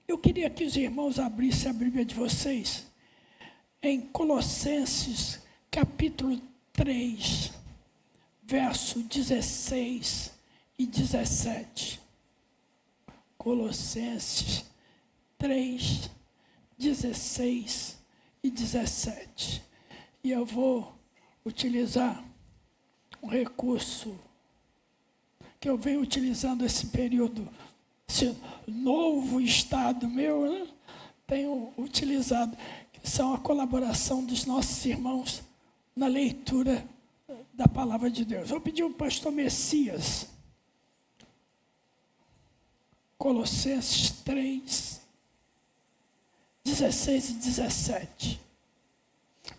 Eu queria que os irmãos abrissem a Bíblia de vocês em Colossenses, capítulo 3, verso 16 e 17. Colossenses 3, 16 e 17. E eu vou utilizar um recurso que eu venho utilizando esse período, esse novo estado meu, né? Tenho utilizado, que são a colaboração dos nossos irmãos na leitura da palavra de Deus. Vou pedir ao pastor Messias, Colossenses 3, 16 e 17.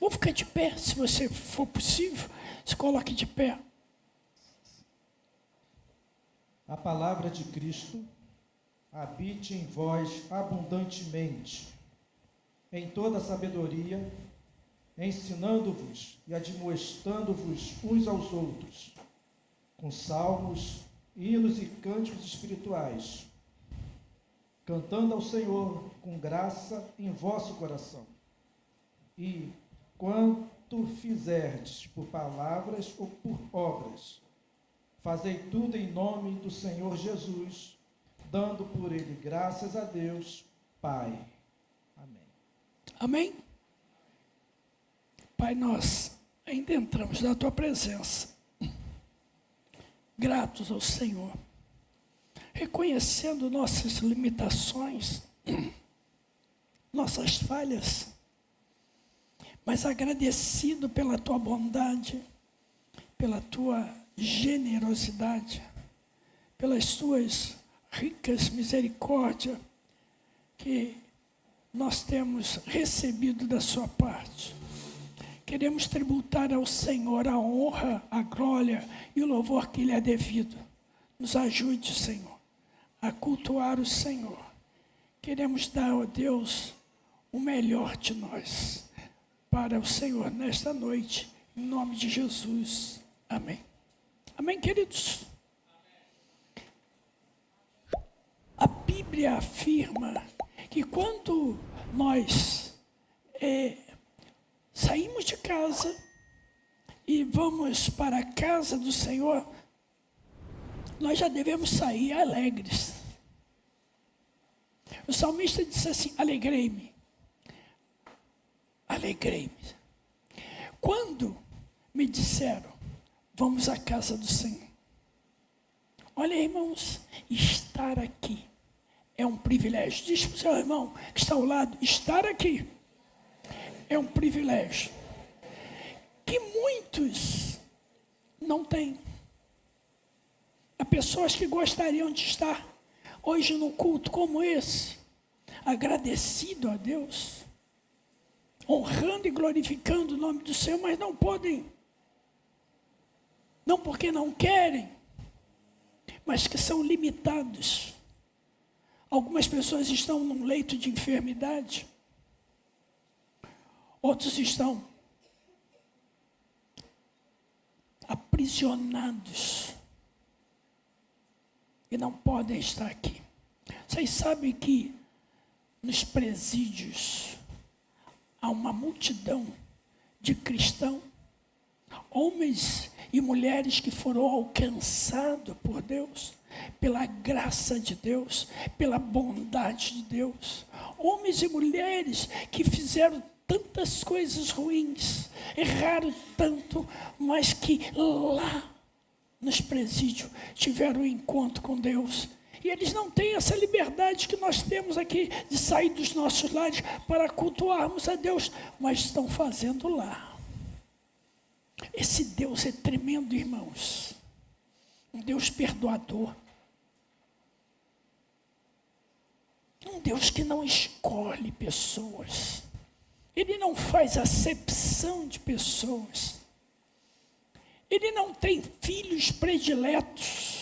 Vou ficar de pé, se você for possível, se coloque de pé. A palavra de Cristo habite em vós abundantemente, em toda sabedoria, ensinando-vos e admoestando-vos uns aos outros, com salmos, hinos e cânticos espirituais, cantando ao Senhor com graça em vosso coração. E, quanto fizerdes por palavras ou por obras, fazei tudo em nome do Senhor Jesus, dando por ele graças a Deus, Pai. Amém. Amém? Pai, nós ainda entramos na Tua presença, gratos ao Senhor, reconhecendo nossas limitações, nossas falhas, mas agradecido pela Tua bondade, pela Tua generosidade, pelas Tuas ricas misericórdias que nós temos recebido da Sua parte. Queremos tributar ao Senhor a honra, a glória e o louvor que lhe é devido. Nos ajude, Senhor, a cultuar o Senhor. Queremos dar, ó Deus, o melhor de nós para o Senhor nesta noite, em nome de Jesus. Amém. Amém, queridos? A Bíblia afirma que quando nós saímos de casa e vamos para a casa do Senhor, nós já devemos sair alegres. O salmista disse assim: alegrei-me. Alegrei-me. Quando me disseram, vamos à casa do Senhor. Olha, irmãos, estar aqui é um privilégio. Diz para o seu irmão que está ao lado, estar aqui é um privilégio que muitos não têm. Há pessoas que gostariam de estar hoje num culto como esse, agradecido a Deus, honrando e glorificando o nome do Senhor, mas não podem, não porque não querem, mas que são limitados. Algumas pessoas estão num leito de enfermidade, outros estão aprisionados e não podem estar aqui. Vocês sabem que nos presídios há uma multidão de cristãos, homens e mulheres que foram alcançados por Deus, pela graça de Deus, pela bondade de Deus. Homens e mulheres que fizeram tantas coisas ruins, erraram tanto, mas que lá nos presídios tiveram um encontro com Deus. E eles não têm essa liberdade que nós temos aqui de sair dos nossos lares para cultuarmos a Deus, mas estão fazendo lá. Esse Deus é tremendo, irmãos. Um Deus perdoador. Um Deus que não escolhe pessoas. Ele não faz acepção de pessoas. Ele não tem filhos prediletos.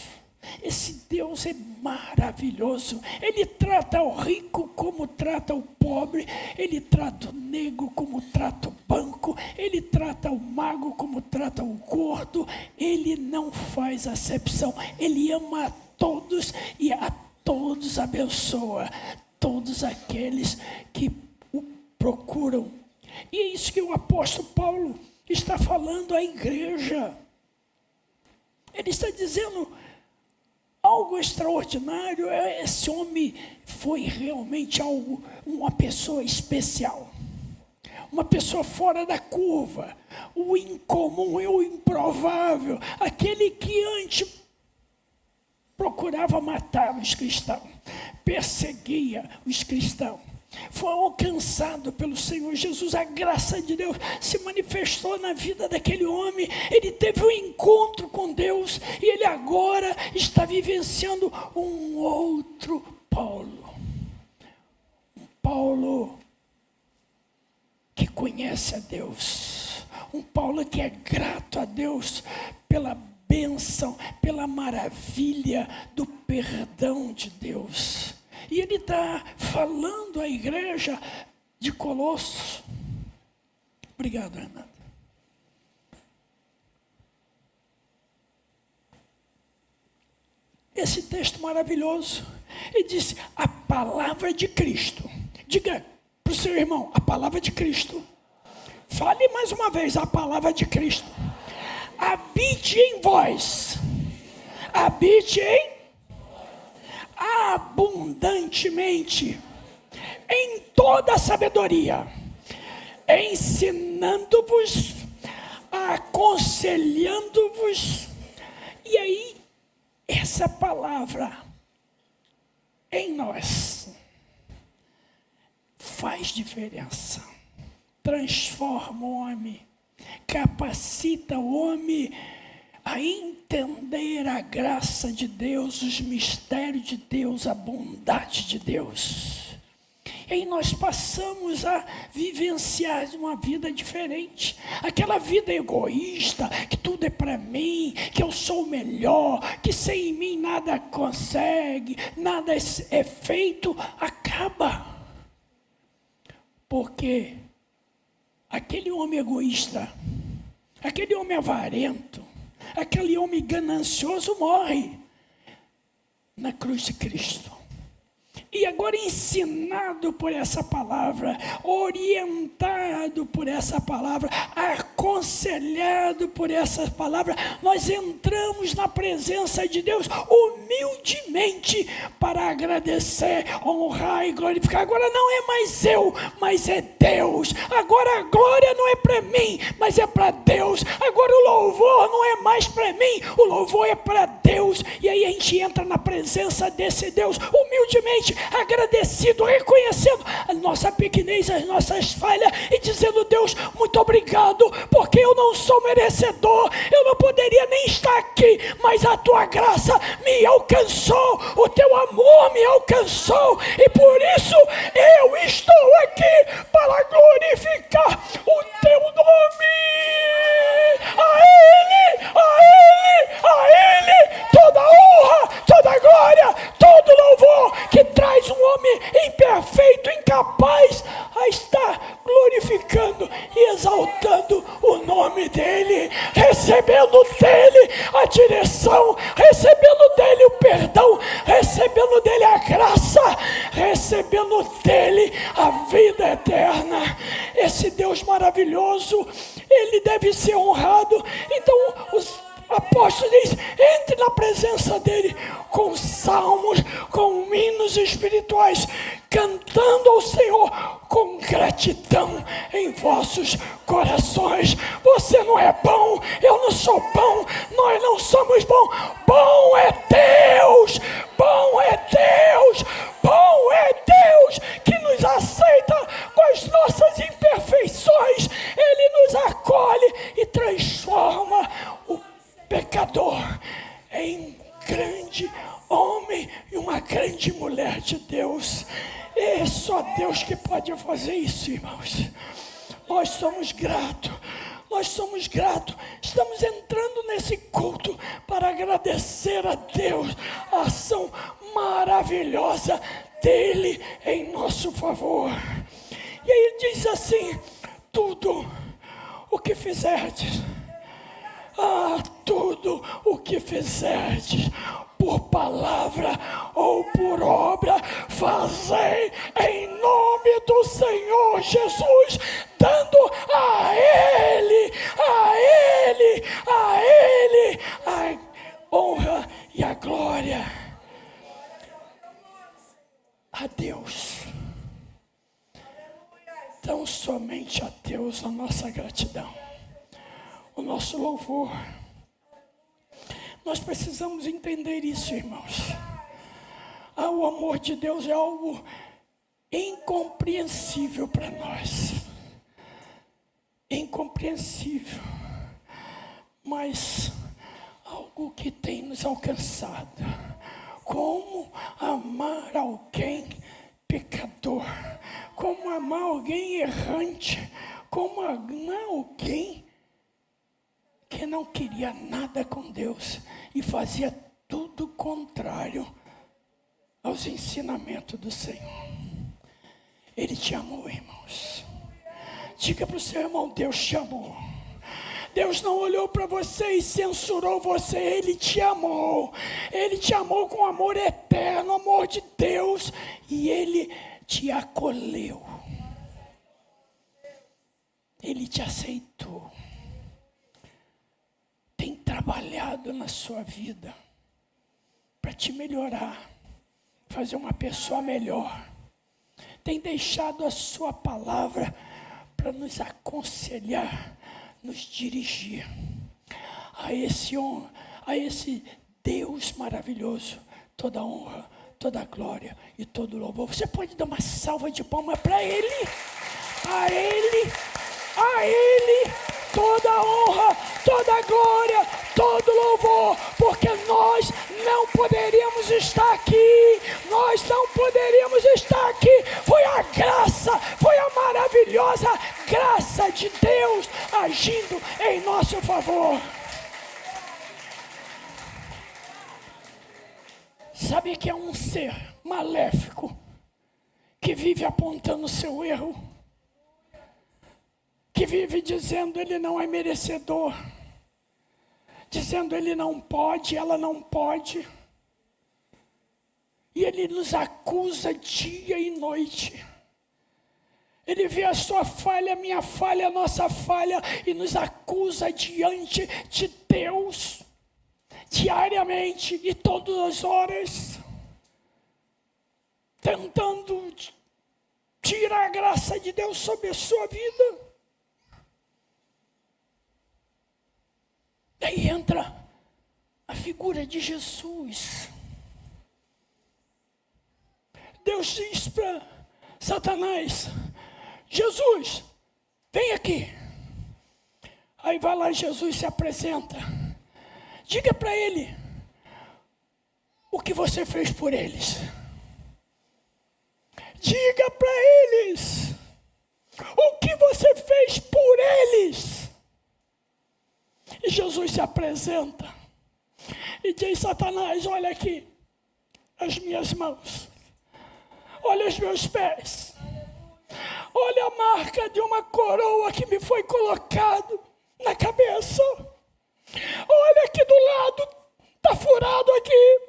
Esse Deus é maravilhoso. Ele trata o rico como trata o pobre. Ele trata o negro como trata o branco. Ele trata o magro como trata o gordo. Ele não faz acepção. Ele ama a todos e a todos abençoa. todos aqueles que o procuram. E é isso que o apóstolo Paulo está falando à igreja. Ele está dizendo algo extraordinário. Esse homem foi realmente uma pessoa especial. Uma pessoa fora da curva. O incomum, o improvável. Aquele que antes procurava matar os cristãos. Perseguia os cristãos. Foi alcançado pelo Senhor Jesus. A graça de Deus se manifestou na vida daquele homem. Ele teve um encontro com Deus. E ele agora está vivenciando um outro Paulo. Um Paulo que conhece a Deus. Um Paulo que é grato a Deus pela bênção, pela maravilha do perdão de Deus. E ele está falando à igreja de Colossos. Obrigado, Renata. Esse texto maravilhoso. Ele disse, a palavra de Cristo. Diga para o seu irmão, a palavra de Cristo. Fale mais uma vez, a palavra de Cristo. Habite em vós. Habite em abundantemente, em toda a sabedoria, ensinando-vos, aconselhando-vos. E aí, essa palavra em nós faz diferença, transforma o homem, capacita o homem a entender a graça de Deus, os mistérios de Deus, a bondade de Deus. E aí nós passamos a vivenciar uma vida diferente. Aquela vida egoísta, que tudo é para mim, que eu sou o melhor, que sem mim nada consegue, nada é feito, acaba. Porque aquele homem egoísta, aquele homem avarento, aquele homem ganancioso morre na cruz de Cristo. E agora, ensinado por essa palavra, orientado por essa palavra, aconselhado por essa palavra, nós entramos na presença de Deus humildemente para agradecer, honrar e glorificar. Agora não é mais eu, mas é Deus. Agora a glória não é para mim, mas é para Deus. Agora o louvor não é mais para mim, o louvor é para Deus. E aí a gente entra na presença desse Deus humildemente, agradecido, reconhecendo a nossa pequenez, as nossas falhas e dizendo, Deus, muito obrigado, porque eu não sou merecedor, eu não poderia nem estar aqui, mas a tua graça me alcançou, o teu amor me alcançou, e por isso eu estou aqui para glorificar o teu nome. A Ele toda honra, toda glória, todo louvor, que traz um homem imperfeito, incapaz, a estar glorificando e exaltando o nome dEle, recebendo dEle a direção, recebendo dEle o perdão, recebendo dEle a graça, recebendo dEle a vida eterna. Esse Deus maravilhoso, Ele deve ser honrado. Então os apóstolos dizem, entre na presença dEle com salmos, com hinos espirituais, cantando ao Senhor com gratidão em vossos corações. Você não é bom, eu não sou bom, nós não somos bons. Bom é Deus, bom é Deus, bom é Deus, que nos aceita com as nossas imperfeições. Ele nos acolhe e transforma o pecador em grande homem e uma grande mulher de Deus. É só Deus que pode fazer isso, irmãos. Nós somos gratos. Estamos entrando nesse culto para agradecer a Deus a ação maravilhosa dEle em nosso favor. E aí ele diz assim, tudo o que fizerdes, tudo o que fizerdes por palavra ou por obra, fazei em nome do Senhor Jesus, dando a Ele a honra e a glória. A Deus. Então, somente a Deus a nossa gratidão, o nosso louvor. Nós precisamos entender isso, irmãos. O amor de Deus é algo incompreensível para nós. Incompreensível. Mas algo que tem nos alcançado. Como amar alguém pecador? Como amar alguém errante? Como amar alguém que não queria nada com Deus e fazia tudo contrário aos ensinamentos do Senhor? Ele te amou, irmãos. Diga para o seu irmão: Deus te amou. Deus não olhou para você e censurou você. Ele te amou. Ele te amou com amor eterno, amor de Deus. E Ele te acolheu. Ele te aceitou. Tem trabalhado na sua vida para te melhorar, fazer uma pessoa melhor. Tem deixado a sua palavra para nos aconselhar, nos dirigir a esse Deus maravilhoso. Toda honra, toda glória e todo louvor. Você pode dar uma salva de palmas para Ele? A Ele, toda honra, toda glória, todo louvor, porque nós não poderíamos estar aqui, foi a graça, foi a maravilhosa graça de Deus agindo em nosso favor. Sabe que é um ser maléfico que vive apontando o seu erro, que vive dizendo ele não é merecedor, dizendo ele não pode, ela não pode, e ele nos acusa dia e noite. Ele vê a sua falha, a minha falha, a nossa falha, e nos acusa diante de Deus, diariamente e todas as horas, tentando tirar a graça de Deus sobre a sua vida. Daí entra a figura de Jesus. Deus diz para Satanás: Jesus, vem aqui. Aí vai lá, Jesus se apresenta. Diga para ele o que você fez por eles. Diga para eles o que você fez por eles. E Jesus se apresenta e diz: Satanás, olha aqui as minhas mãos, olha os meus pés, olha a marca de uma coroa que me foi colocado na cabeça. Olha aqui do lado, está furado aqui.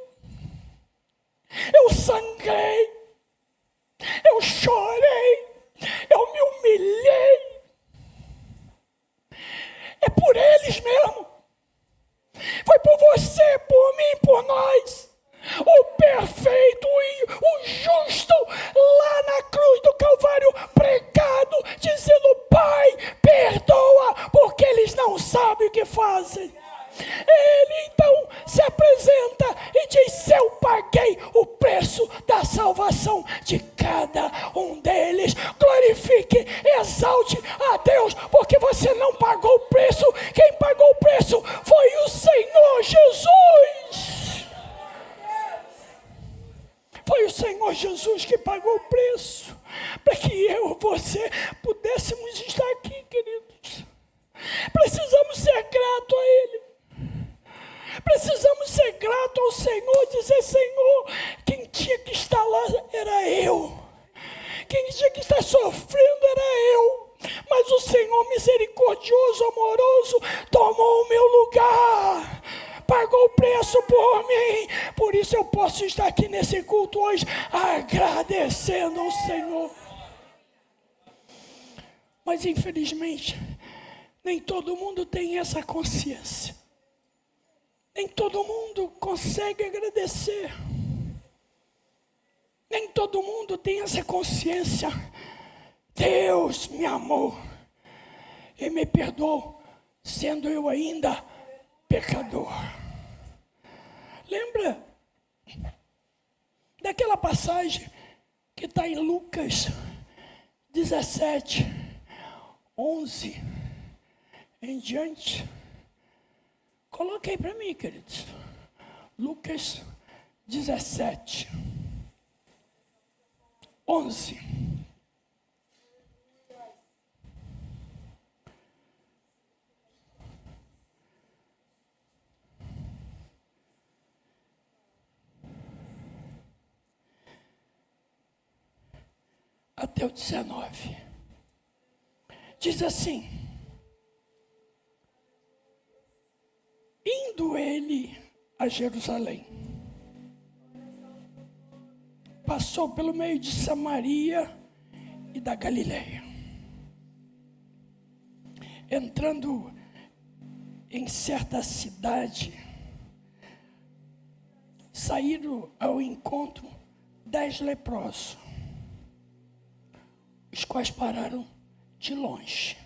Eu sangrei, eu chorei, eu me humilhei. É por eles mesmo. Foi por você, por mim, por nós. O perfeito e o justo lá na cruz do Calvário, pregado, dizendo: Pai, perdoa, porque eles não sabem o que fazem. Ele então se apresenta e diz: eu paguei o preço da salvação de cada um deles. Glorifique, exalte a Deus, porque você não pagou o preço. Quem pagou o preço foi o Senhor Jesus. Foi o Senhor Jesus que pagou o preço para que eu e você pudéssemos estar aqui, queridos. Precisamos ser gratos a Ele. Precisamos ser gratos ao Senhor, dizer: Senhor, quem tinha que estar lá era eu. Quem tinha que estar sofrendo era eu. Mas o Senhor misericordioso, amoroso, tomou o meu lugar pagou o preço por mim. Por isso eu posso estar aqui nesse culto hoje, agradecendo ao Senhor. Mas infelizmente, nem todo mundo tem essa consciência. Nem todo mundo consegue agradecer. Nem todo mundo tem essa consciência. Deus me amou e me perdoou, sendo eu ainda pecador. Lembra daquela passagem que está em Lucas 17, 11 em diante? Coloque aí para mim, queridos. Lucas 17, 11. Até o 19. Diz assim: indo ele a Jerusalém, passou pelo meio de Samaria e da Galileia. Entrando em certa cidade, saíram ao encontro 10 leprosos, os quais pararam de longe.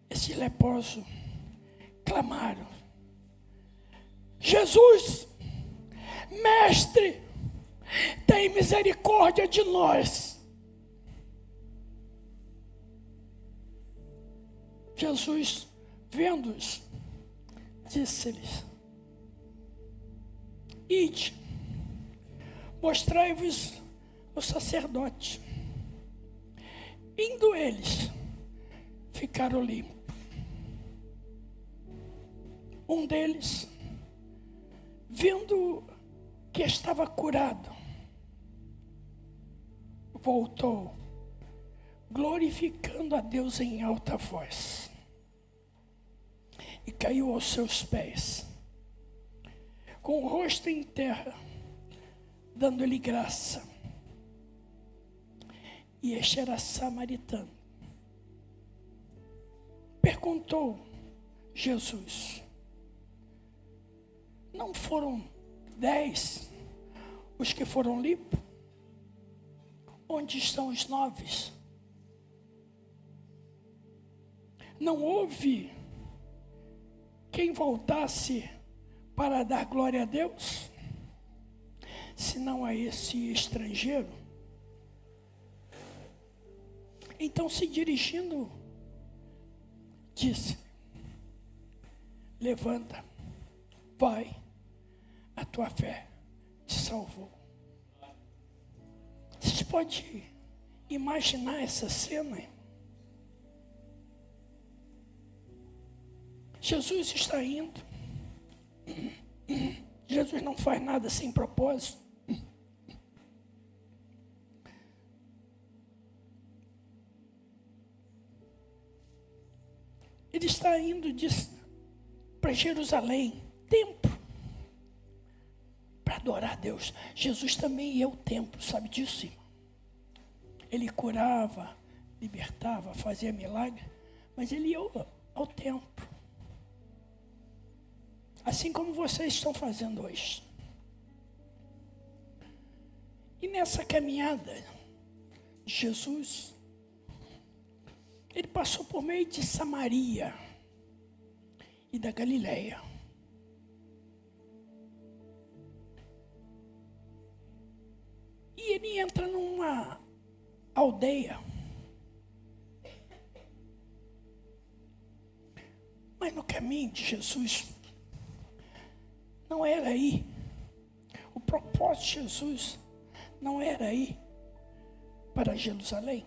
Esses leprosos clamaram: Jesus, mestre, tem misericórdia de nós. Jesus, vendo-os, disse-lhes: ide, mostrai-vos o sacerdote. Indo eles, ficaram limpos. Um deles, vendo que estava curado, voltou, glorificando a Deus em alta voz, e caiu aos seus pés, com o rosto em terra, dando-lhe graça. E este era samaritano. Perguntou Jesus: não foram 10 os que foram limpos? Onde estão os 9? Não houve quem voltasse para dar glória a Deus, senão a esse estrangeiro? Então, se dirigindo, disse: levanta, vai, a tua fé te salvou. Você pode imaginar essa cena? Jesus está indo. Jesus não faz nada sem propósito. Ele está indo para Jerusalém, templo, para adorar a Deus. Jesus também ia ao templo, sabe disso, irmão? Ele curava, libertava, fazia milagre, mas ele ia ao templo. Assim como vocês estão fazendo hoje. E nessa caminhada de Jesus, ele passou por meio de Samaria e da Galileia. E ele entra numa aldeia. Mas no caminho de Jesus, não era aí. O propósito de Jesus não era ir para Jerusalém.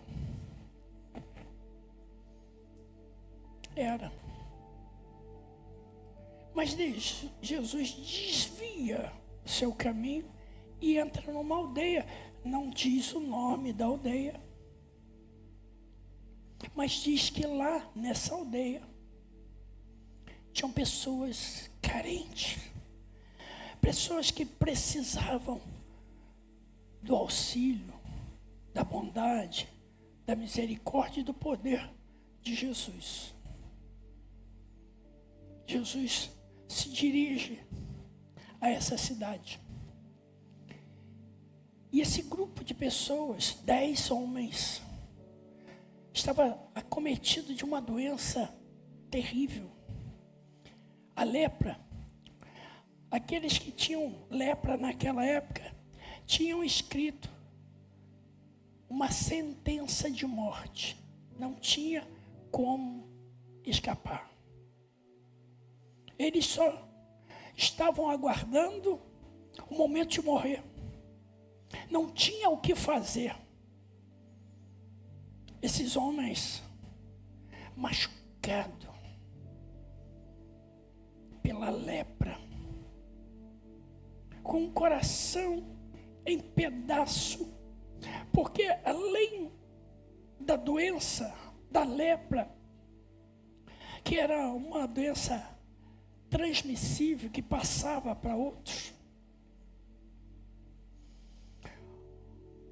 Era. Mas Jesus desvia o seu caminho e entra numa aldeia. Não diz o nome da aldeia, mas diz que lá nessa aldeia tinham pessoas carentes, pessoas que precisavam do auxílio, da bondade, da misericórdia e do poder de Jesus. Jesus se dirige a essa cidade. E esse grupo de pessoas, 10 homens, estava acometido de uma doença terrível. A lepra. Aqueles que tinham lepra naquela época tinham escrito uma sentença de morte. Não tinha como escapar. Eles só estavam aguardando o momento de morrer. Não tinha o que fazer. Esses homens machucados pela lepra, com o coração em pedaço, porque além da doença, da lepra, que era uma doença transmissível que passava para outros,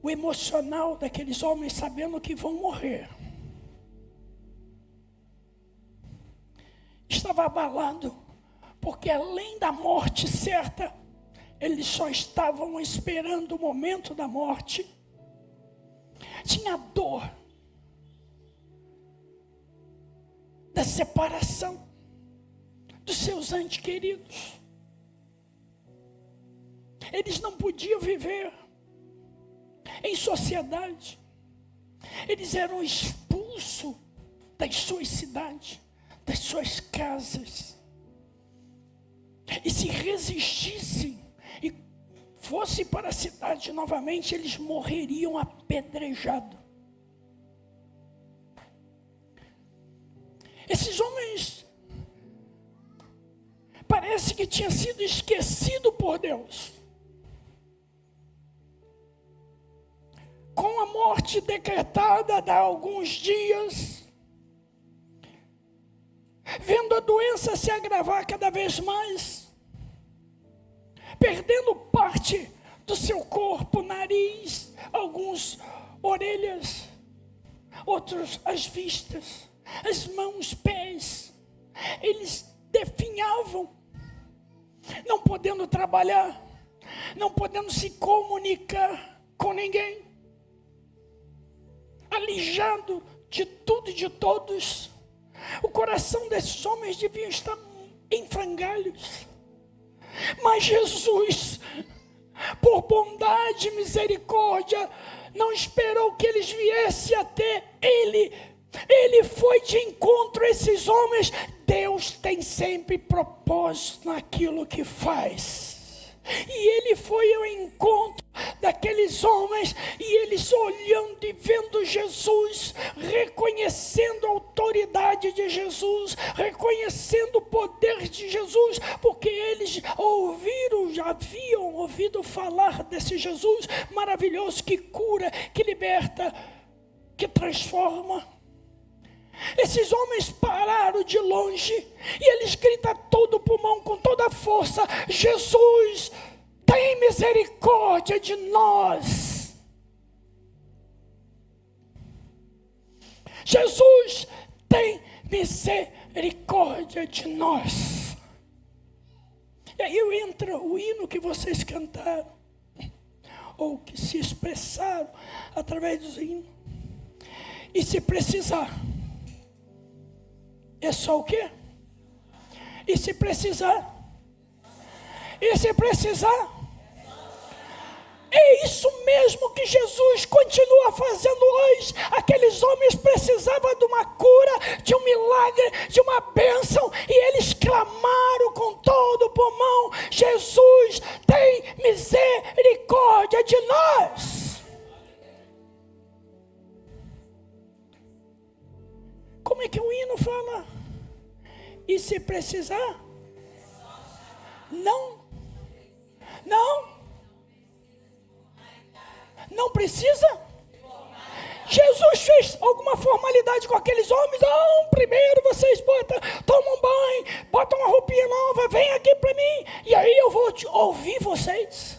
o emocional daqueles homens sabendo que vão morrer estava abalado, porque além da morte certa, eles só estavam esperando o momento da morte. Tinha dor da separação dos seus entes queridos. Eles não podiam viver em sociedade. Eles eram expulsos das suas cidades, das suas casas. E se resistissem e fossem para a cidade novamente, eles morreriam apedrejados. Esses homens parece que tinham sido esquecidos por Deus. Com a morte decretada há alguns dias, vendo a doença se agravar cada vez mais, perdendo parte do seu corpo, nariz, alguns orelhas, outros as vistas, as mãos, pés, eles definhavam, não podendo trabalhar, não podendo se comunicar com ninguém, alijado de tudo e de todos. O coração desses homens devia estar em frangalhos. Mas Jesus, por bondade e misericórdia, não esperou que eles viessem até Ele. Ele foi de encontro a esses homens. Deus tem sempre propósito naquilo que faz. E Ele foi ao encontro daqueles homens, e eles olhando e vendo Jesus, reconhecendo a autoridade de Jesus, reconhecendo o poder de Jesus, porque eles já haviam ouvido falar desse Jesus maravilhoso que cura, que liberta, que transforma. Esses homens pararam de longe e eles gritam a todo pulmão, com toda a força: Jesus, tem misericórdia de nós. Jesus, tem misericórdia de nós. E aí entra o hino que vocês cantaram, ou que se expressaram através dos hinos. E se precisar, é só o quê? E se precisar? E se precisar? É isso mesmo que Jesus continua fazendo hoje. Aqueles homens precisavam de uma cura, de um milagre, de uma bênção, e eles clamaram com todo o pulmão: Jesus, tem misericórdia de nós. Como é que o hino fala? E se precisar? Não precisa? Jesus Jesus fez alguma formalidade com aqueles homens? Não, primeiro vocês tomam um banho, botam uma roupinha nova, vem aqui para mim, e aí eu vou ouvir vocês.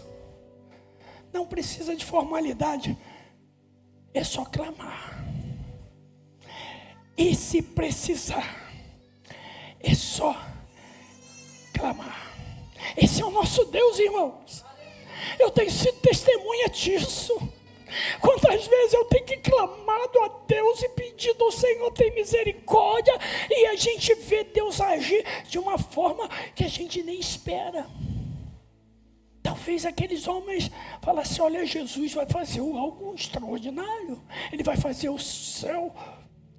Não precisa de formalidade, é só clamar. E se precisar, é só clamar. Esse é o nosso Deus, irmãos. Eu tenho sido testemunha disso. Quantas vezes eu tenho que clamado a Deus e pedido ao Senhor ter misericórdia, e a gente vê Deus agir de uma forma que a gente nem espera. Talvez aqueles homens falassem: olha, Jesus vai fazer algo extraordinário. Ele vai fazer o céu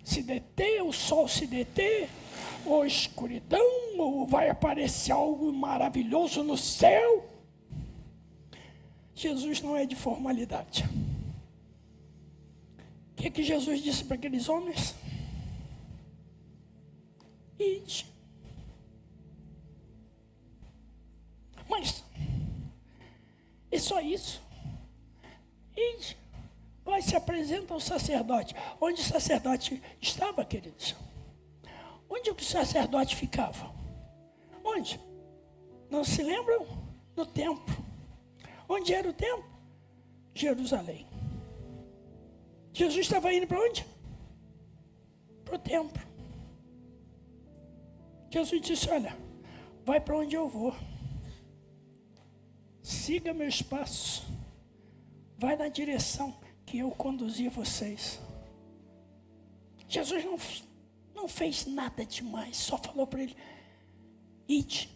se deter, o sol se deter, ou escuridão, ou vai aparecer algo maravilhoso no céu. Jesus não é de formalidade. O que Jesus disse para aqueles homens? Ide. Mas é só isso. Ide. Vai, se apresenta ao sacerdote. Onde o sacerdote estava, queridos? Onde o sacerdote ficava? Onde? Não se lembram? No templo. Onde era o templo? Jerusalém. Jesus estava indo para onde? Para o templo. Jesus disse: olha, vai para onde eu vou. Siga meus passos. Vai na direção que eu conduzi vocês. Jesus não fez nada demais, só falou para ele: ide,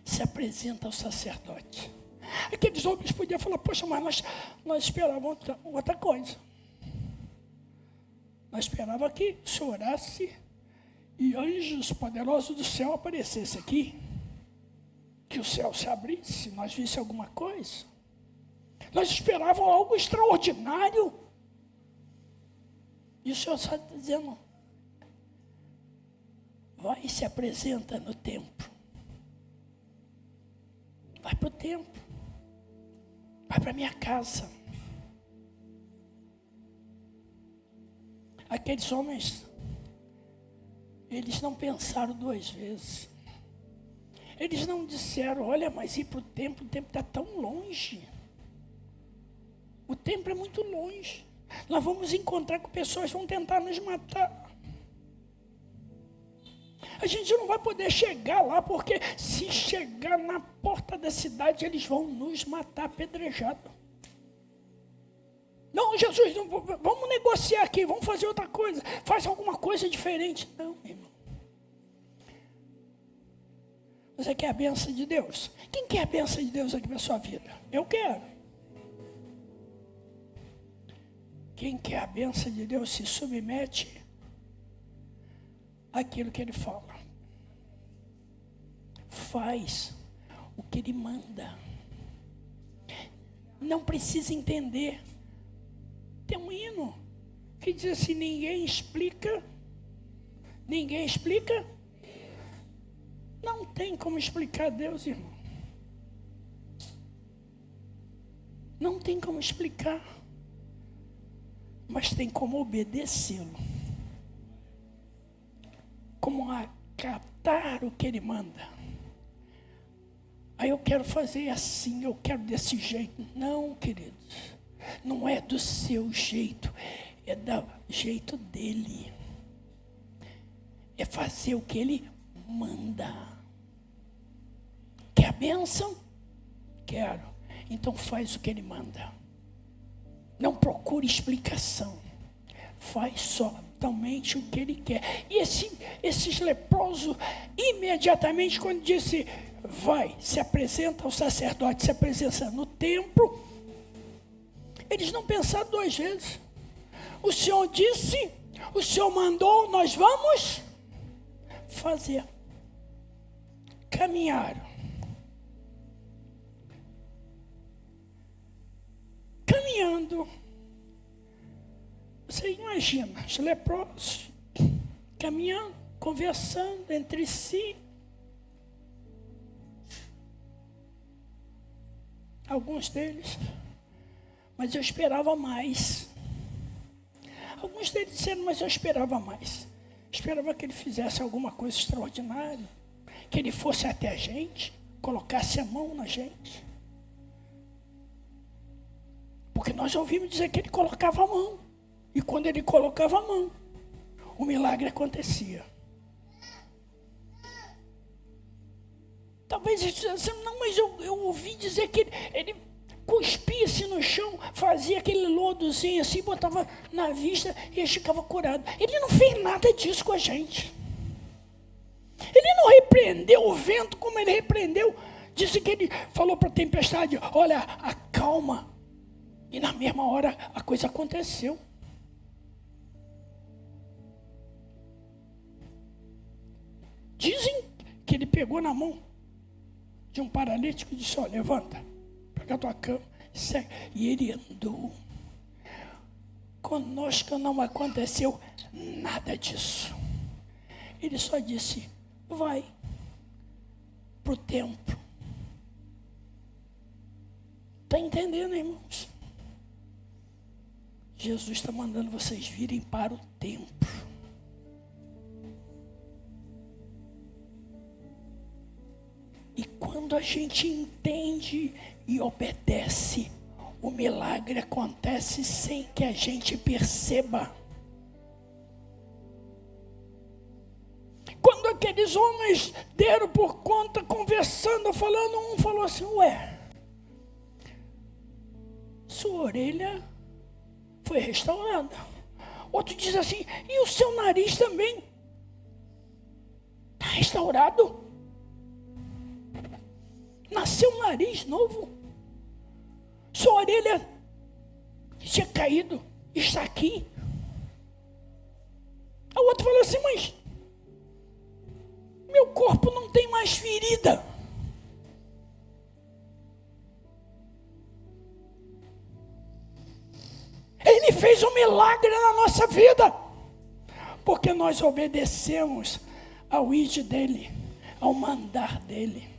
se apresenta ao sacerdote. Aqueles homens podiam falar: poxa, mas nós esperávamos outra coisa. Nós esperávamos que o Senhor orasse e anjos poderosos do céu aparecessem aqui, que o céu se abrisse, nós visse alguma coisa. Nós esperávamos algo extraordinário. E o Senhor está dizendo: vai e se apresenta no templo. Vai para o templo. Vai para a minha casa. Aqueles homens, eles não pensaram duas vezes. Eles não disseram: olha, mas ir para o templo está tão longe. O templo é muito longe. Nós vamos encontrar com pessoas que vão tentar nos matar. A gente não vai poder chegar lá, porque se chegar na porta da cidade, eles vão nos matar apedrejado. Não, Jesus, não, vamos negociar aqui, vamos fazer outra coisa. Faz alguma coisa diferente. Não, irmão. Você quer a bênção de Deus? Quem quer a bênção de Deus aqui na sua vida? Eu quero. Quem quer a bênção de Deus se submete àquilo que Ele fala. Faz o que Ele manda. Não precisa entender. Tem um hino que diz assim: ninguém explica. Ninguém explica. Não tem como explicar Deus, irmão. Não tem como explicar. Mas tem como obedecê-lo. Como acatar o que Ele manda. Aí eu quero fazer assim, eu quero desse jeito. Não, queridos. Não é do seu jeito. É do jeito dEle. É fazer o que Ele manda. Quer a bênção? Quero. Então faz o que Ele manda. Não procure explicação. Faz somente o que Ele quer. E esses leprosos, imediatamente quando disse: vai, se apresenta ao sacerdote, se apresenta no templo, eles não pensaram duas vezes. O Senhor disse, o Senhor mandou, nós vamos fazer. Caminharam. Caminhando. Você imagina, os leprosos caminhando, conversando entre si. Alguns deles. Mas eu esperava mais. Alguns deles disseram, mas eu esperava mais. Esperava que ele fizesse alguma coisa extraordinária, que ele fosse até a gente, colocasse a mão na gente. Porque nós ouvimos dizer que ele colocava a mão. E quando ele colocava a mão, o milagre acontecia. Talvez eles dissessem, não, mas eu ouvi dizer que ele cuspia-se no chão, fazia aquele lodozinho assim, botava na vista e ele ficava curado. Ele não fez nada disso com a gente. Ele não repreendeu o vento como ele repreendeu. Disse que ele falou para a tempestade, olha, acalma. E na mesma hora a coisa aconteceu. Dizem que ele pegou na mão de um paralítico e disse, ó, levanta, pega a tua cama e segue. E ele andou. Conosco não aconteceu nada disso. Ele só disse, vai para o templo. Está entendendo, irmãos? Jesus está mandando vocês virem para o templo. E quando a gente entende e obedece, o milagre acontece sem que a gente perceba. Quando aqueles homens deram por conta, conversando, falando, um falou assim, ué, sua orelha foi restaurada. Outro diz assim, e o seu nariz também está restaurado? Nasceu um nariz novo. Sua orelha tinha caído, está aqui. O outro falou assim, mas meu corpo não tem mais ferida. Ele fez um milagre na nossa vida, porque nós obedecemos ao id dele, ao mandar dele.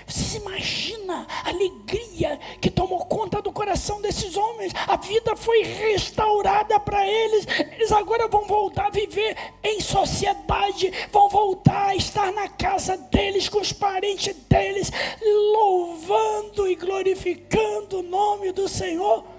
Você imagina a alegria que tomou conta do coração desses homens? A vida foi restaurada para eles. Eles agora vão voltar a viver em sociedade, vão voltar a estar na casa deles, com os parentes deles, louvando e glorificando o nome do Senhor.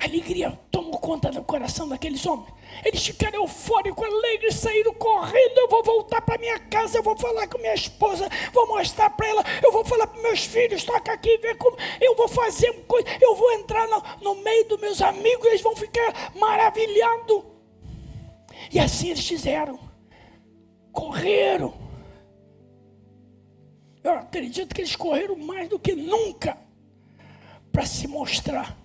A alegria tomou conta do coração daqueles homens. Eles ficaram eufóricos, alegres, saíram correndo. Eu vou voltar para minha casa, eu vou falar com minha esposa, vou mostrar para ela, eu vou falar para meus filhos, toca aqui, vê como eu vou fazer coisa, eu vou entrar no meio dos meus amigos, eles vão ficar maravilhados. E assim eles fizeram. Correram. Eu acredito que eles correram mais do que nunca para se mostrar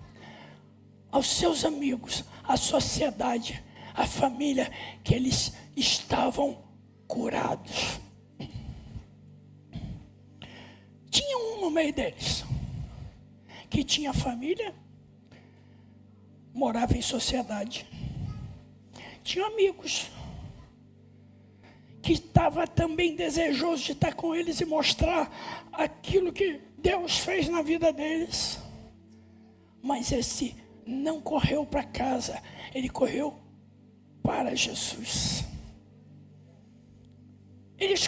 aos seus amigos, à sociedade, à família, que eles estavam curados. Tinha um no meio deles, que tinha família, morava em sociedade. Tinha amigos, que estava também desejoso de estar com eles e mostrar aquilo que Deus fez na vida deles. Mas esse não correu para casa, ele correu para Jesus. Esse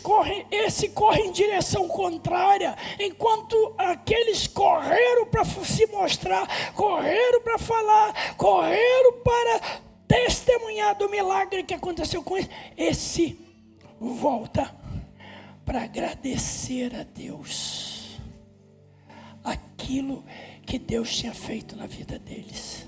corre em direção contrária, enquanto aqueles correram para se mostrar, correram para falar, correram para testemunhar do milagre que aconteceu com ele. Esse volta para agradecer a Deus aquilo que Deus tinha feito na vida deles.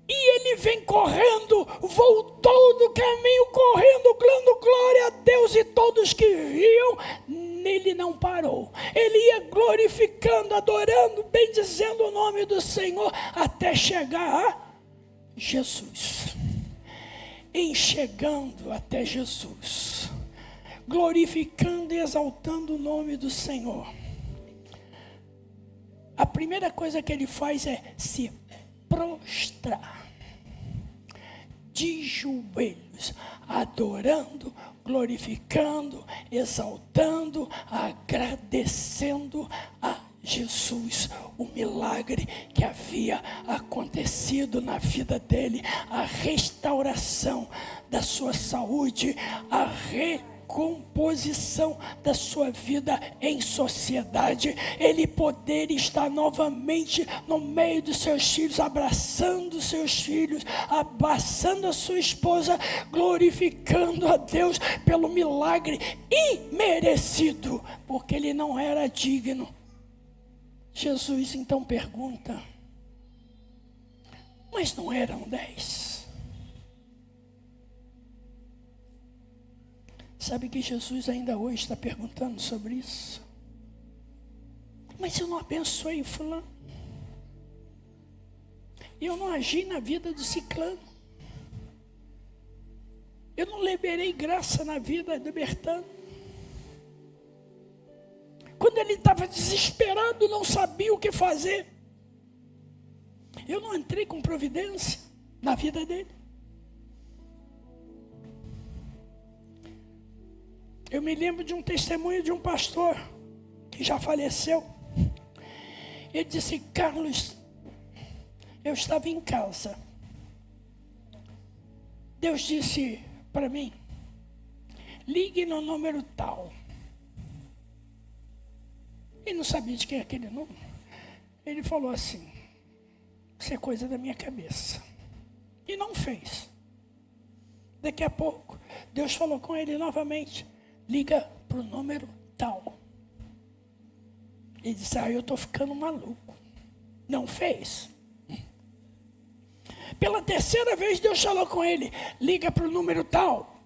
E ele vem correndo, voltou do caminho, correndo, dando glória a Deus, e todos que viam, nele não parou. Ele ia glorificando, adorando, bendizendo o nome do Senhor, até chegar a Jesus. Em chegando até Jesus, glorificando e exaltando o nome do Senhor, a primeira coisa que ele faz é se prostrar de joelhos, adorando, glorificando, exaltando, agradecendo a Jesus, o milagre que havia acontecido na vida dele, a restauração da sua saúde, a recomposição da sua vida em sociedade, ele poder estar novamente no meio dos seus filhos, abraçando os seus filhos, abraçando a sua esposa, glorificando a Deus pelo milagre imerecido, porque ele não era digno. Jesus então pergunta: mas não eram 10? Sabe que Jesus ainda hoje está perguntando sobre isso? Mas eu não abençoei o fulano, eu não agi na vida do ciclano, eu não liberei graça na vida do Bertano. Quando ele estava desesperado, não sabia o que fazer, eu não entrei com providência na vida dele. Eu me lembro de um testemunho de um pastor que já faleceu. Ele disse: Carlos, eu estava em casa, Deus disse para mim, ligue no número tal. Ele não sabia de quem é aquele número. Ele falou assim: isso é coisa da minha cabeça. E não fez. Daqui a pouco, Deus falou com ele novamente: liga para o número tal. Ele disse: eu estou ficando maluco. Não fez. Pela terceira vez, Deus falou com ele: liga para o número tal.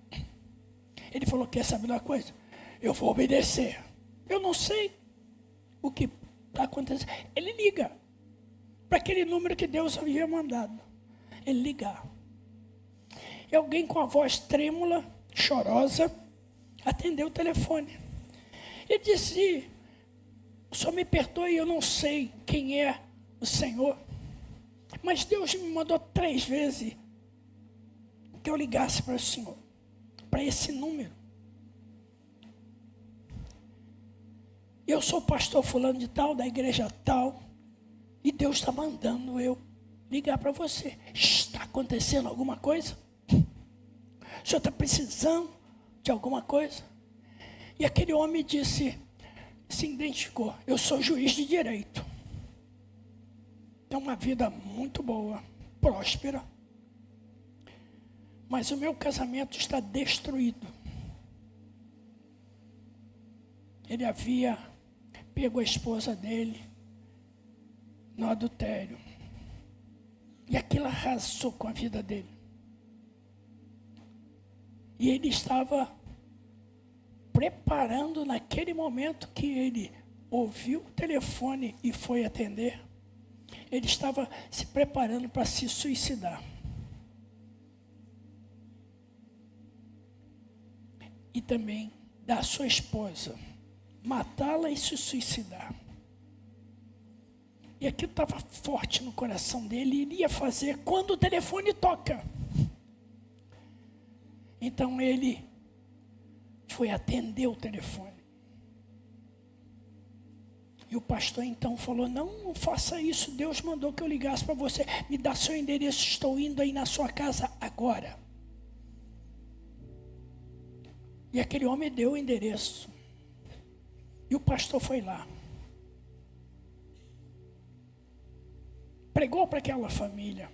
Ele falou: quer saber uma coisa? Eu vou obedecer. Eu não sei o que está acontecendo. Ele liga para aquele número que Deus havia mandado ele ligar. E alguém com a voz trêmula, chorosa, atendeu o telefone. Ele disse: o senhor me perdoe, eu não sei quem é o Senhor, mas Deus me mandou 3 vezes que eu ligasse para o senhor, para esse número. Eu sou pastor fulano de tal, da igreja tal, e Deus está mandando eu ligar para você. Está acontecendo alguma coisa? O senhor está precisando de alguma coisa? E aquele homem se identificou: eu sou juiz de direito. Tenho uma vida muito boa, próspera, mas o meu casamento está destruído. Ele havia pego a esposa dele no adultério, e aquilo arrasou com a vida dele. E ele estava preparando, naquele momento que ele ouviu o telefone e foi atender, ele estava se preparando para se suicidar. E também da sua esposa, matá-la e se suicidar. E aquilo estava forte no coração dele, e ele ia fazer quando o telefone toca. Então ele foi atender o telefone. E o pastor então falou: não faça isso, Deus mandou que eu ligasse para você. Me dá seu endereço, estou indo aí na sua casa agora. E aquele homem deu o endereço. E o pastor foi lá. Pregou para aquela família.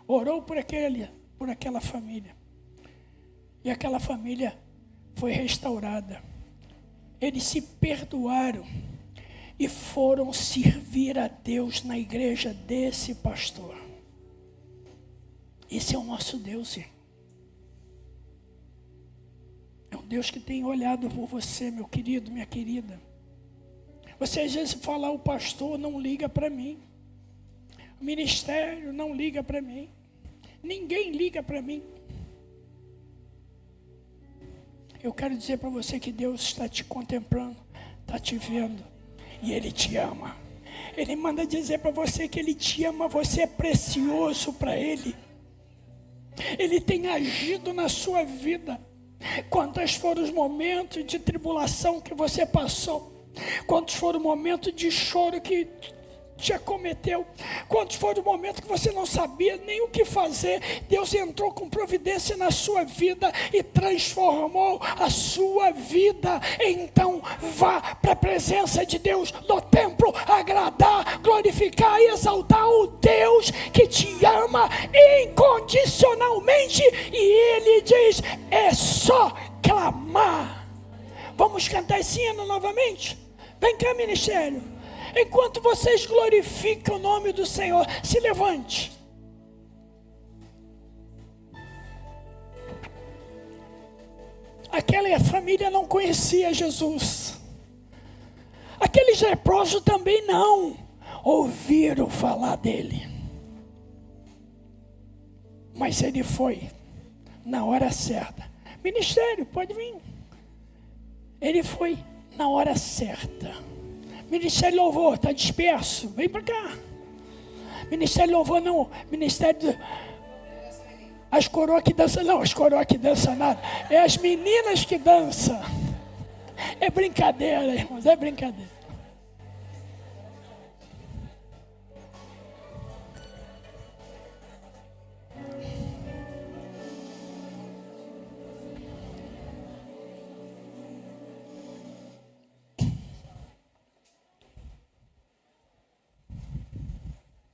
Orou por aquela família. E aquela família foi restaurada. Eles se perdoaram e foram servir a Deus na igreja desse pastor. Esse é o nosso Deus, irmão. É um Deus que tem olhado por você, meu querido, minha querida. Você às vezes fala: o pastor não liga para mim, o ministério não liga para mim, ninguém liga para mim. Eu quero dizer para você que Deus está te contemplando, está te vendo, e Ele te ama. Ele manda dizer para você que Ele te ama, você é precioso para Ele. Ele tem agido na sua vida. Quantos foram os momentos de tribulação que você passou? Quantos foram os momentos de choro que te acometeu? Quantos foram os momentos que você não sabia nem o que fazer? Deus entrou com providência na sua vida e transformou a sua vida. Então vá para a presença de Deus no templo, agradar, glorificar e exaltar o Deus que te ama incondicionalmente. E Ele diz: é só clamar. Vamos cantar esse hino novamente? Vem cá, ministério. Enquanto vocês glorificam o nome do Senhor, se levante. Aquela família não conhecia Jesus. Aqueles leprosos também não ouviram falar dele. Mas ele foi na hora certa. Ministério, pode vir. Ele foi na hora certa. Ministério Louvor, está disperso, vem para cá. Ministério Louvor não, Ministério... As coroas que dançam, não, as coroas que dançam nada. É as meninas que dançam. É brincadeira, irmãos, é brincadeira.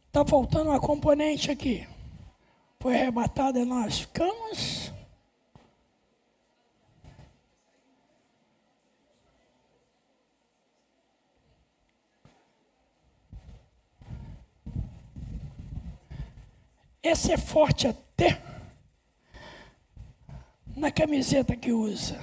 Está faltando uma componente aqui. Foi arrebatada e nós ficamos. Esse é forte até na camiseta que usa.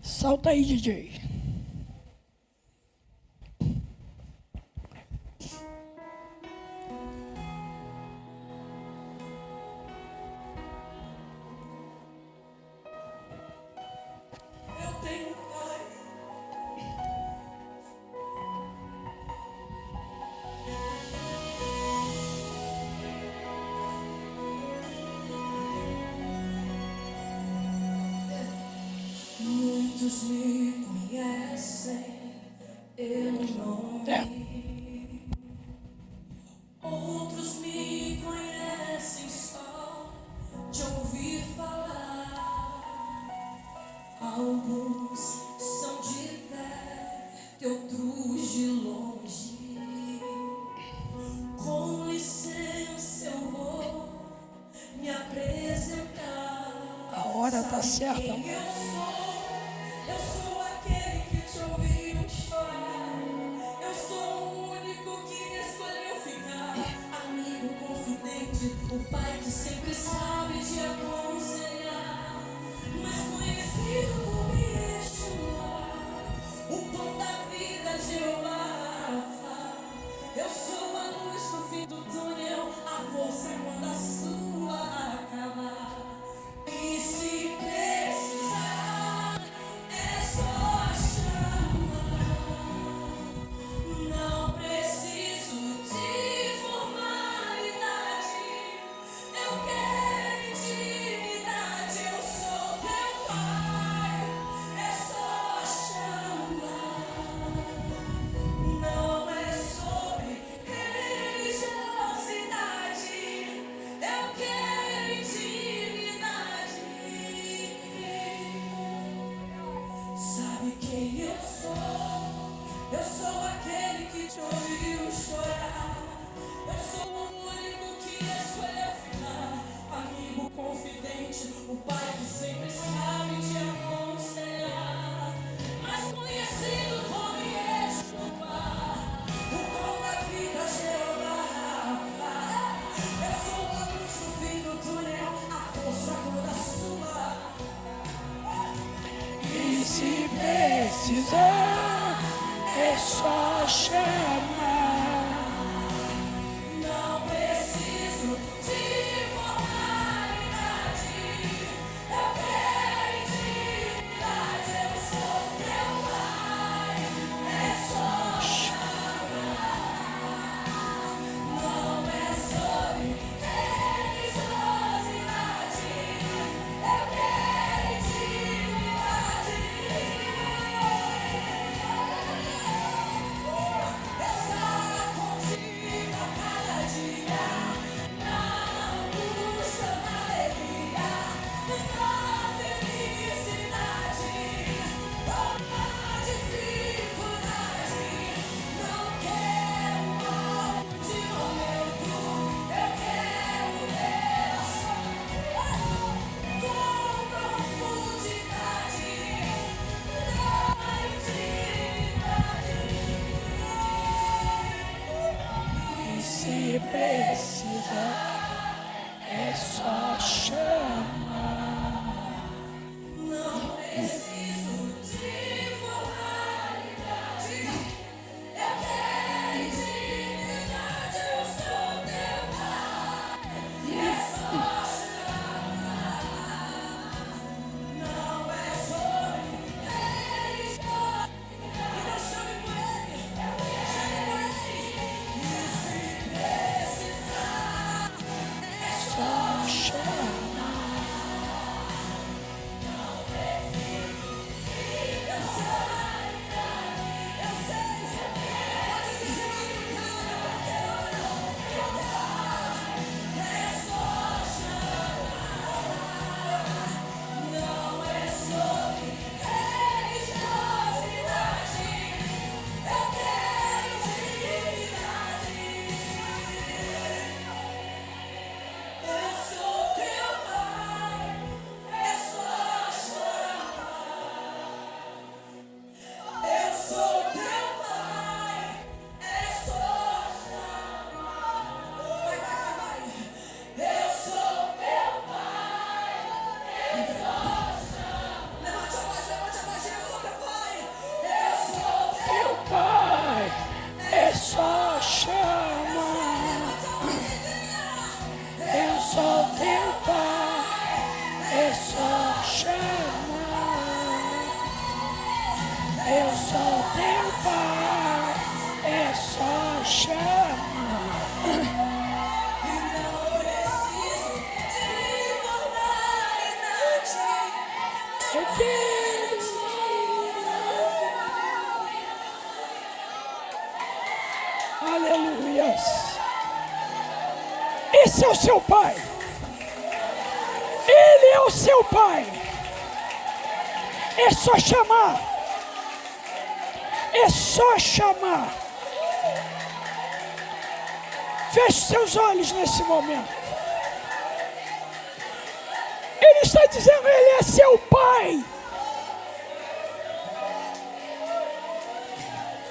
Salta aí, DJ. Eu tenho pai. Muitos me conhecem pelo nome, outros me conhecem só de ouvir falar. Alguns são de perto, outros de longe. Com licença eu vou me apresentar. A hora está certa. Quem eu sou aquele que te ouviu chorar. Eu sou o único que escolheu ficar. Amigo confidente, o pai que sempre sabe te aconselhar. Mas conhecido como Yeshua, o pão da vida, Jeová. Eu sou a luz no fim do túnel, a força quando a sua acabar. E se precisar, é só chamar. Não preciso de formalidade. Eu quero intimidade. Eu sou teu pai. É só chamar. Não é sobre religiosidade. Eu quero intimidade. Sabe quem eu sou? Eu sou aquele que te ouviu chorar. Eu sou o único que escolheu ficar. Amigo confidente, o pai que sempre sabe te aconselhar. Mas conhecido como Yeshua, o pão da vida, Jeová. Eu sou a luz no fim do túnel, a força toda sua. E se precisar, é só chamar. Não preciso de formalidade. Eu quero intimidade. Eu sou Aleluias. Esse é o seu Pai. Ele é o seu Pai. É só chamar. É só chamar. Feche seus olhos nesse momento. Ele está dizendo, Ele é seu Pai.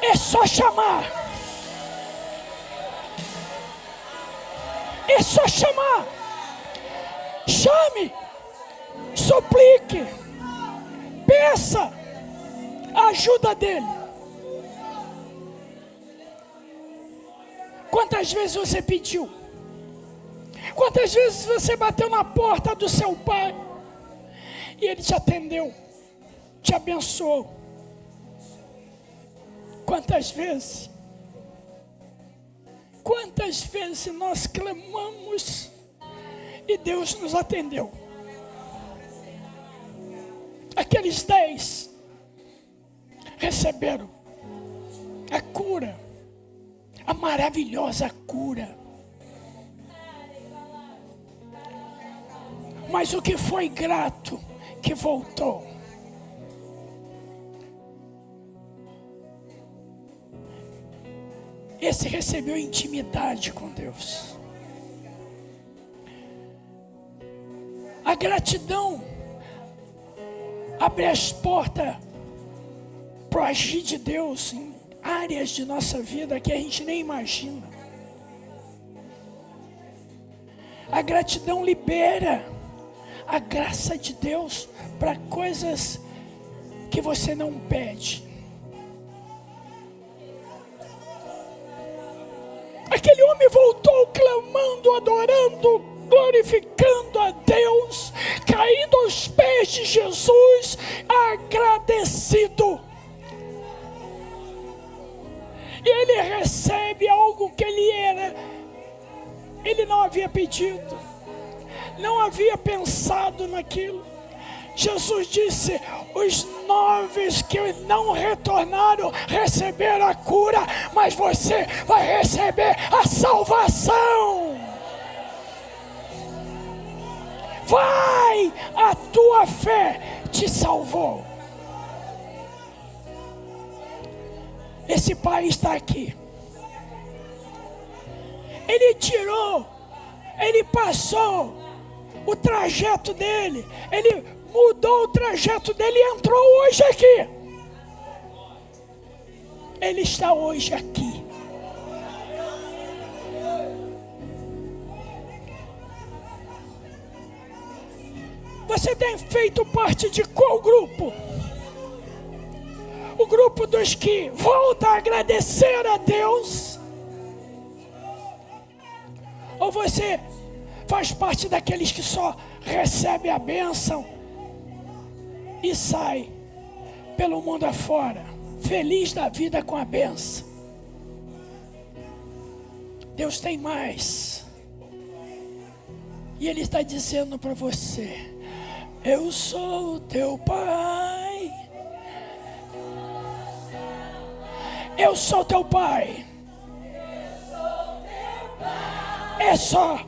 É só chamar. É só chamar. Chame. Suplique. Peça a ajuda dele. Quantas vezes você pediu? Quantas vezes você bateu na porta do seu pai e ele te atendeu, te abençoou? Quantas vezes nós clamamos e Deus nos atendeu? Aqueles 10 receberam a cura, a maravilhosa cura. Mas o que foi grato, que voltou. Esse recebeu intimidade com Deus. A gratidão abre as portas para o agir de Deus em áreas de nossa vida que a gente nem imagina. A gratidão libera a graça de Deus para coisas que você não pede. Aquele homem voltou clamando, adorando, glorificando a Deus, caído aos pés de Jesus, agradecido. E ele recebe algo que ele não havia pedido, não havia pensado naquilo. Jesus disse, os 9 que não retornaram receberam a cura, mas você vai receber a salvação. Vai, a tua fé te salvou. Esse pai está aqui. Ele tirou, ele passou o trajeto dele, ele mudou o trajeto dele e entrou hoje aqui. Ele está hoje aqui. Você tem feito parte de qual grupo? O grupo dos que voltam a agradecer a Deus? Ou você faz parte daqueles que só recebe a bênção e sai pelo mundo afora, feliz da vida com a bênção? Deus tem mais. E Ele está dizendo para você: eu sou o teu pai. Eu sou teu pai. É só.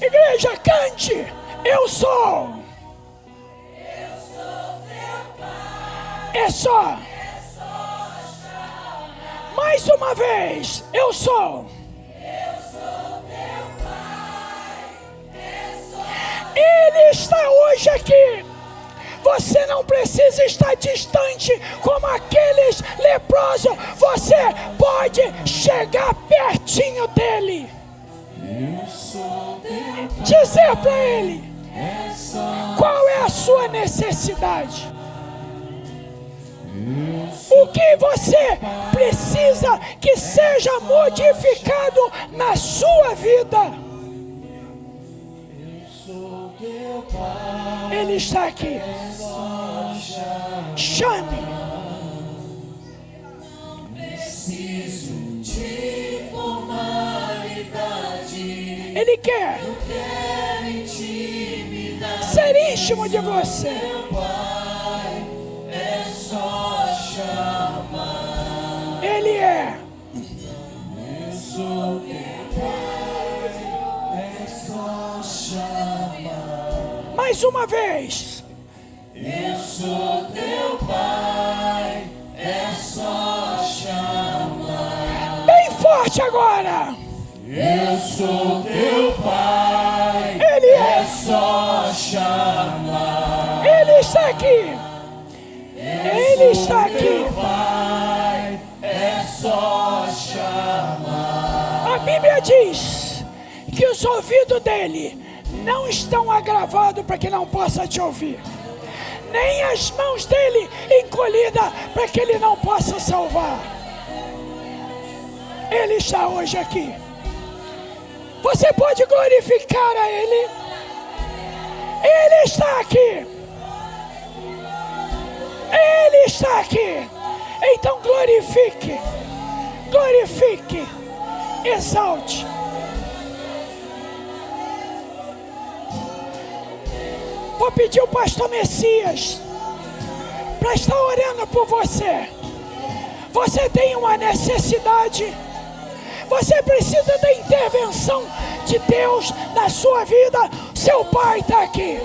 Igreja, cante. Eu sou. É só. Mais uma vez. Eu sou. Ele está hoje aqui. Você não precisa estar distante como aqueles leprosos. Você pode chegar pertinho dele. Dizer para ele qual é a sua necessidade. O que você precisa que seja modificado na sua vida. Ele está aqui. Chame. Preciso de formalidade. Ele quer ser íntimo de você. É só chamar. Ele é. Eu sou teu pai. É só chamar. Mais uma vez. Eu sou teu pai. É só chamar. Bem forte agora. Eu sou teu pai. Ele é. Só chamar. Ele está aqui. Ele está aqui. Pai, é só chamar. A Bíblia diz que os ouvidos dele não estão agravados para que não possa te ouvir, nem as mãos dele encolhidas para que ele não possa salvar. Ele está hoje aqui. Você pode glorificar a ele. Ele está aqui. Ele está aqui. Então glorifique. Glorifique. Exalte. Vou pedir ao pastor Messias para estar orando por você. Você tem uma necessidade. Você precisa da intervenção de Deus na sua vida. Seu pai está aqui.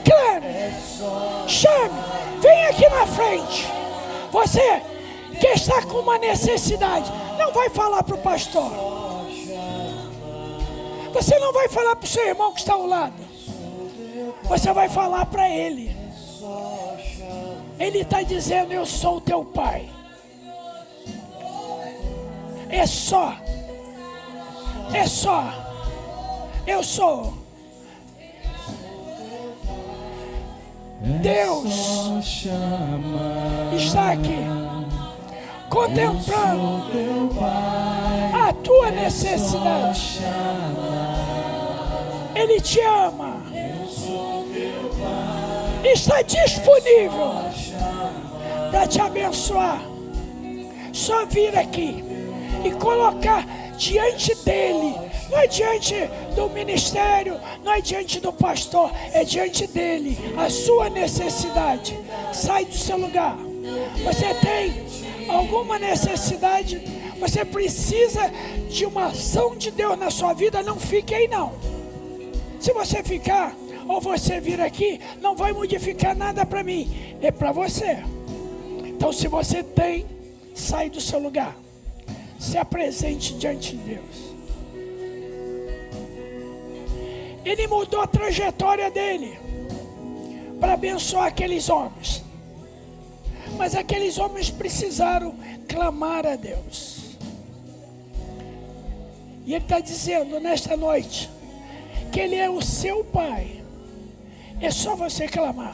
Clame. Chame. Vem aqui na frente. Você que está com uma necessidade, não vai falar para o pastor. Você não vai falar para o seu irmão que está ao lado. Você vai falar para ele. Ele está dizendo: eu sou o teu pai. É só. É só. Eu sou. Deus está aqui contemplando a tua necessidade. Ele te ama. Está disponível para te abençoar. Só vir aqui e colocar diante dele. Não é diante do ministério, não é diante do pastor, é diante dele a sua necessidade. Sai do seu lugar. Você tem alguma necessidade? Você precisa de uma ação de Deus na sua vida? Não fique aí não. Se você ficar ou você vir aqui, não vai modificar nada para mim, é para você. Então, se você tem, sai do seu lugar. Se apresente diante de Deus. Ele mudou a trajetória dele para abençoar aqueles homens. Mas aqueles homens precisaram clamar a Deus. E ele está dizendo nesta noite que ele é o seu pai. É só você clamar.